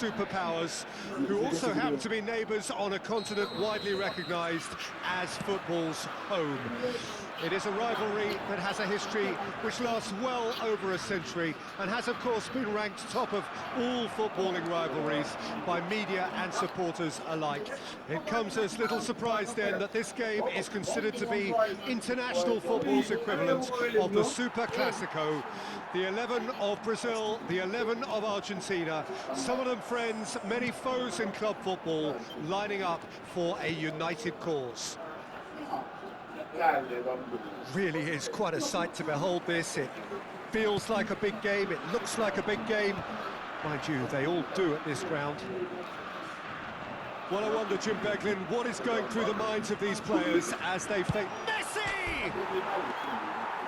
superpowers, who also happen to be neighbours on a continent widely recognised as football's home. It is a rivalry that has a history which lasts well over a century and has, of course, been ranked top of all footballing rivalries by media and supporters alike. It comes as little surprise, then, that this game is considered to be international football's equivalent of the Super Classico. The 11 of Brazil, the 11 of Argentina, some of them friends, many foes in club football, lining up for a united cause. Really is quite a sight to behold this. It feels like a big game, it looks like a big game. Mind you, they all do at this ground. Well, I wonder, Jim Beglin, what is going through the minds of these players as they face... Messi!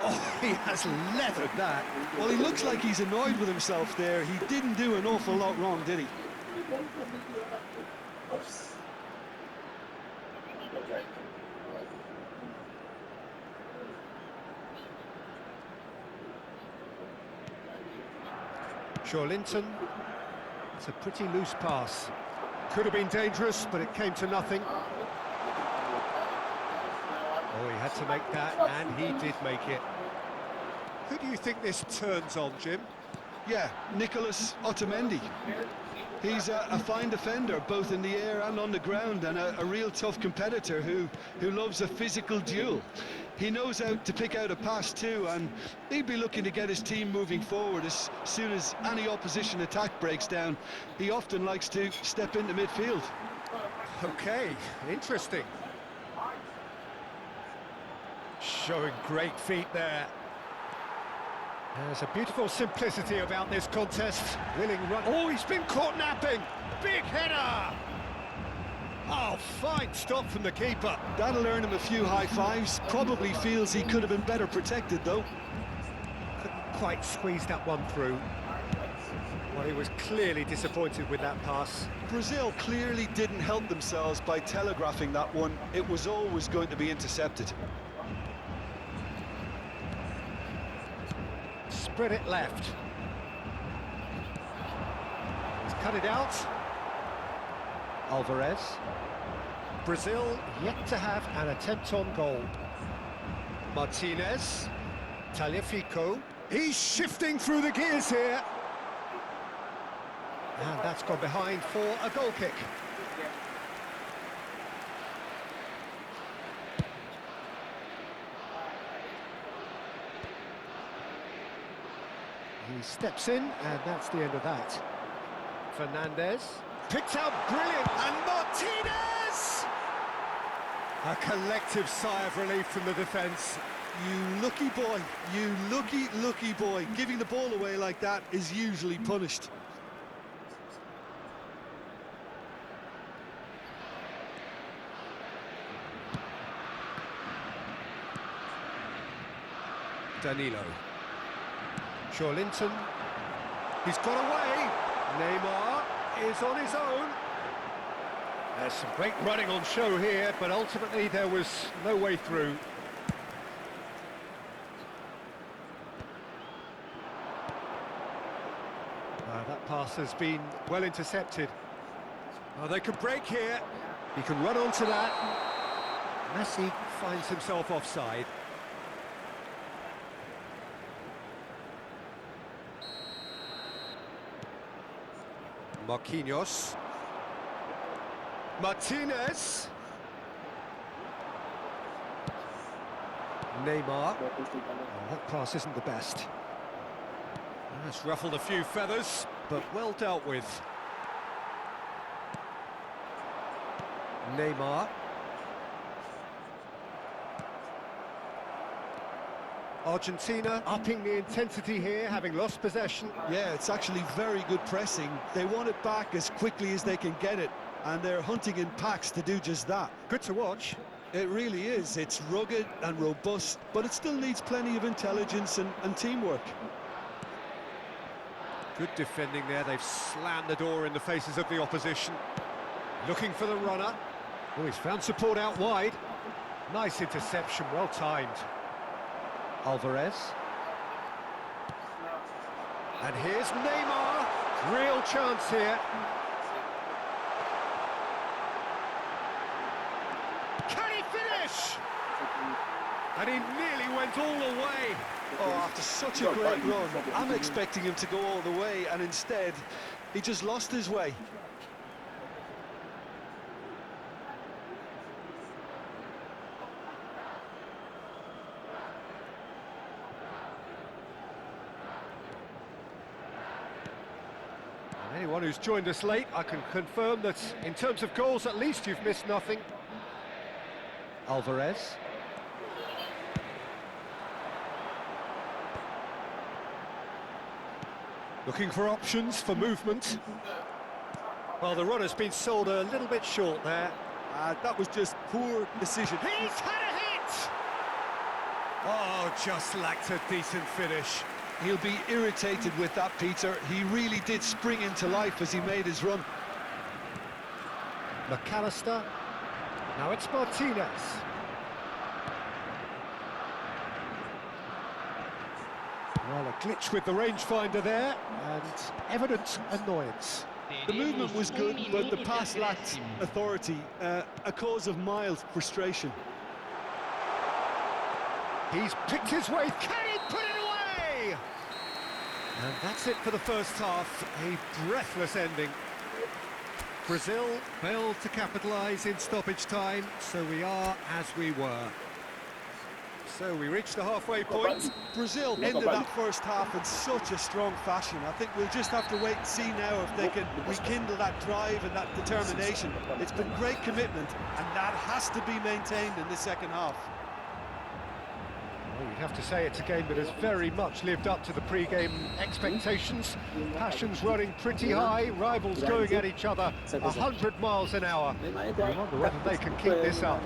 Oh, he has leathered that. Well, he looks like he's annoyed with himself there. He didn't do an awful lot wrong, did he? Joelinton. It's a pretty loose pass. Could have been dangerous, but it came to nothing. Oh, he had to make that, and he did make it. Who do you think this turns on, Jim? Yeah, Nicolas Otamendi. He's a fine defender, both in the air and on the ground, and a real tough competitor who loves a physical duel. He knows how to pick out a pass too, and he'd be looking to get his team moving forward as soon as any opposition attack breaks down. He often likes to step into midfield. Okay, interesting. Showing great feet there. There's a beautiful simplicity about this contest. Willing run. Oh, he's been caught napping. Big header. Oh, fine stop from the keeper. That'll earn him a few high fives. Probably feels he could have been better protected, though. Couldn't quite squeeze that one through. Well, he was clearly disappointed with that pass. Brazil clearly didn't help themselves by telegraphing that one. It was always going to be intercepted. Spread it left. He's cut it out. Alvarez. Brazil yet to have an attempt on goal. Martinez. Tagliafico. He's shifting through the gears here. And that's gone behind for a goal kick. He steps in, and that's the end of that. Fernandez. Picked out brilliant, and Martinez! A collective sigh of relief from the defence. You lucky boy, you lucky boy. Giving the ball away like that is usually punished. Danilo. Joelinton. He's got away. Neymar is on his own. There's some great running on show here, but ultimately there was no way through. That pass has been well intercepted. Oh, they could break here. He can run onto that. Messi finds himself offside. Marquinhos. Martinez. Neymar. Oh, that pass isn't the best. That's ruffled a few feathers, but well dealt with. Neymar. Argentina upping the intensity here, having lost possession. Yeah, it's actually very good pressing. They want it back as quickly as they can get it, and they're hunting in packs to do just that. Good to watch. It really is. It's rugged and robust, but it still needs plenty of intelligence and teamwork. Good defending there. They've slammed the door in the faces of the opposition. Looking for the runner. Oh, he's found support out wide. Nice interception, well timed. Alvarez. And here's Neymar. Real chance here. Can he finish? And he nearly went all the way. Oh, after such a great run, I'm expecting him to go all the way, and instead, he just lost his way. Anyone who's joined us late, I can confirm that in terms of goals, at least you've missed nothing. Alvarez. Looking for options for movement. Well, the runner's been sold a little bit short there. That was just poor decision. He's had a hit! Oh, just lacked a decent finish. He'll be irritated with that, Peter. He really did spring into life as he made his run. McAllister. Now it's Martinez. Well, a glitch with the rangefinder there, and evident annoyance. The movement was good, but the pass lacked authority, a cause of mild frustration. He's picked his way. Can he put it away? And that's it for the first half. A breathless ending. Brazil failed to capitalise in stoppage time, so we are as we were. So we reached the halfway point. Brazil ended that first half in such a strong fashion. I think we'll just have to wait and see now if they can rekindle that drive and that determination. It's been great commitment, and that has to be maintained in the second half. Well, you'd have to say it's a game that has very much lived up to the pre-game expectations. Passions running pretty high, rivals going at each other 100 miles an hour. I wonder whether they can keep this up.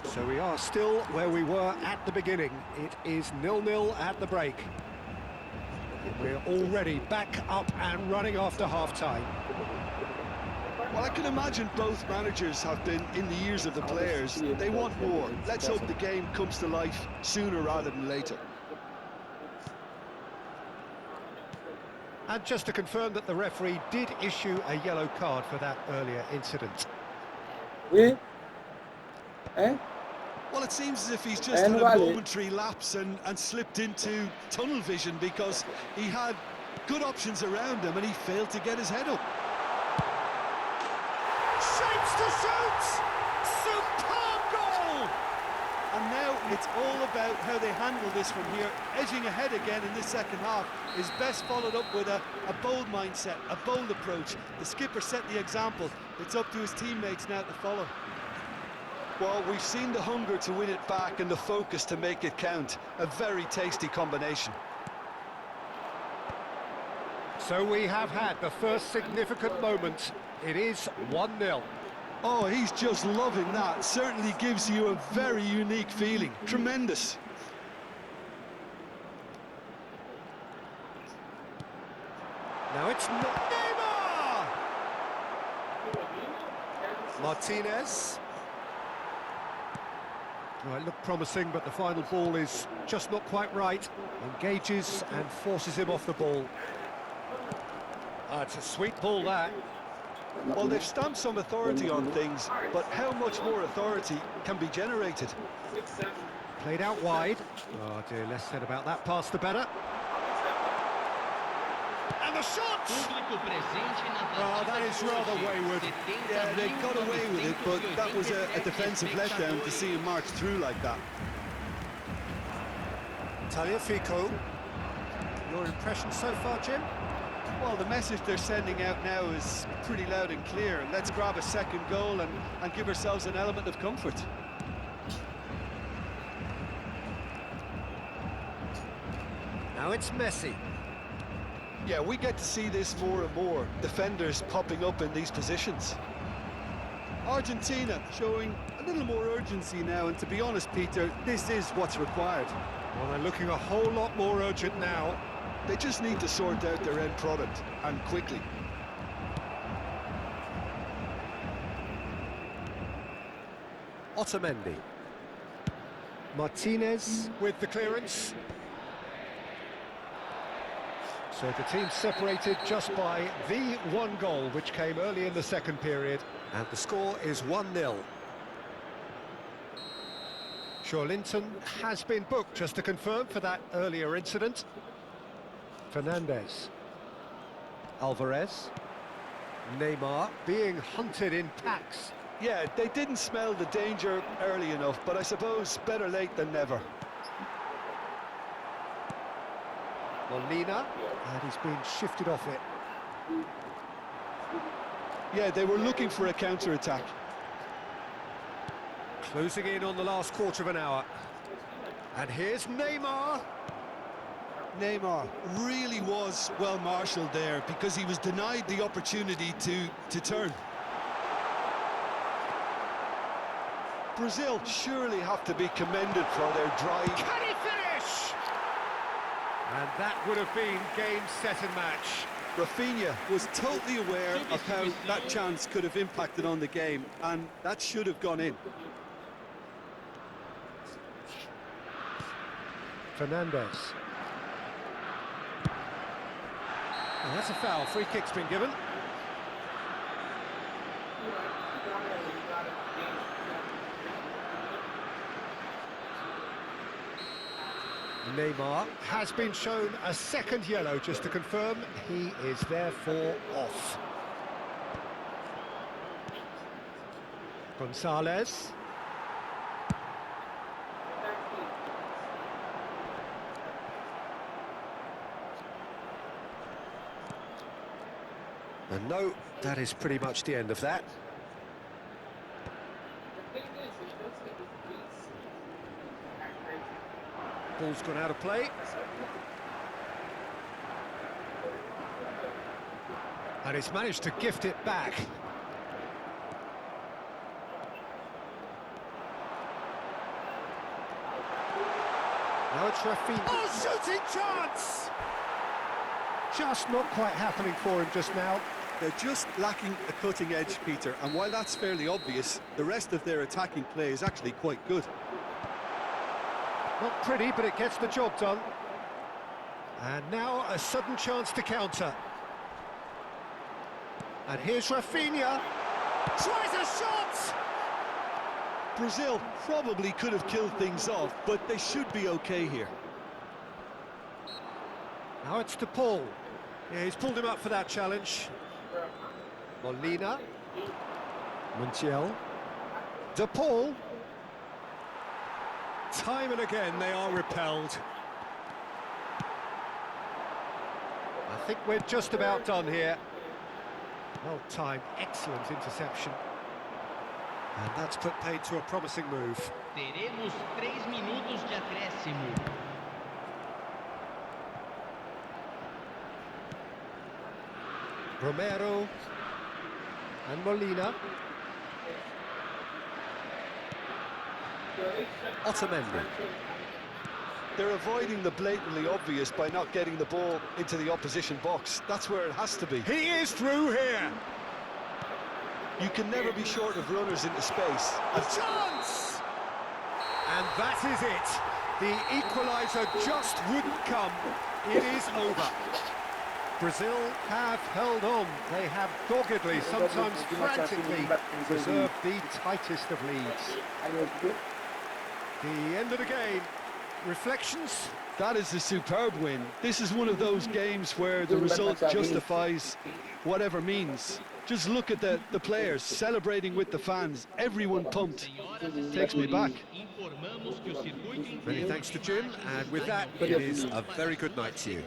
So we are still where we were at the beginning. It is 0-0 at the break. We're already back up and running after half-time. Well, I can imagine both managers have been in the ears of the players. They want more. Let's hope the game comes to life sooner rather than later. And just to confirm that the referee did issue a yellow card for that earlier incident. Oui. Eh? Well, it seems as if he's just had a momentary lapse and slipped into tunnel vision, because he had good options around him and he failed to get his head up. Shapes to shoot! Superb goal! And now it's all about how they handle this from here. Edging ahead again in this second half is best followed up with a bold mindset, a bold approach. The skipper set the example. It's up to his teammates now to follow. Well, we've seen the hunger to win it back and the focus to make it count. A very tasty combination. So we have had the first significant moment. It is 1-0. Oh, he's just loving that. Certainly gives you a very unique feeling. Tremendous. Now it's Neymar! Martinez. Well, it looked promising, but the final ball is just not quite right. Engages and forces him off the ball. It's a sweet ball, that. Well, they've stamped some authority on things, but how much more authority can be generated? Played out wide. Oh dear, less said about that pass the better. And the shot! Oh, that is rather wayward. Yeah, they got away with it, but that was a defensive letdown to see him march through like that. Tagliafico. Your impression so far, Jim? Well, the message they're sending out now is pretty loud and clear. Let's grab a second goal and give ourselves an element of comfort. Now it's Messi. Yeah, we get to see this more and more. Defenders popping up in these positions. Argentina showing a little more urgency now, and to be honest, Peter, this is what's required. Well, they're looking a whole lot more urgent now. They just need to sort out their end product, and quickly. Otamendi. Martinez with the clearance. So the team separated just by the one goal, which came early in the second period. And the score is 1-0. Linton has been booked, just to confirm, for that earlier incident. Fernandes. Alvarez. Neymar being hunted in packs. Yeah, they didn't smell the danger early enough, but I suppose better late than never. Molina, and he's been shifted off it. Yeah, they were looking for a counter-attack. Closing in on the last quarter of an hour. And here's Neymar. Neymar really was well marshalled there because he was denied the opportunity to turn. Brazil surely have to be commended for their drive. Can he finish? And that would have been game, set and match. Rafinha was totally aware of how that chance could have impacted on the game, and that should have gone in. Fernandes. And that's a foul. Free kick's been given. Neymar has been shown a second yellow, just to confirm. He is therefore off. Gonzalez. And no, that is pretty much the end of that. Ball's gone out of play. And he's managed to gift it back. Now it's Rafinha. Oh, shooting chance! Just not quite happening for him just now. They're just lacking a cutting edge, Peter, and while that's fairly obvious, the rest of their attacking play is actually quite good. Not pretty, but it gets the job done. And now a sudden chance to counter. And here's Rafinha. Tries a shot! Brazil probably could have killed things off, but they should be okay here. Now it's to Paul. Yeah, he's pulled him up for that challenge. Molina. Montiel. De Paul. Time and again they are repelled. I think we're just about done here. Well timed, excellent interception. And that's put paid to a promising move. Teremos 3 minutos de acréscimo. Romero and Molina. Otamendi. They're avoiding the blatantly obvious by not getting the ball into the opposition box. That's where it has to be. He is through here. You can never be short of runners into space. A chance! And that is it. The equaliser just wouldn't come. It is over. Brazil have held on. They have doggedly, sometimes frantically, preserved the tightest of leads. The end of the game. Reflections? That is a superb win. This is one of those games where the result justifies whatever means. Just look at the players celebrating with the fans. Everyone pumped. Takes me back. Many thanks to Jim, and with that, it is a very good night to you.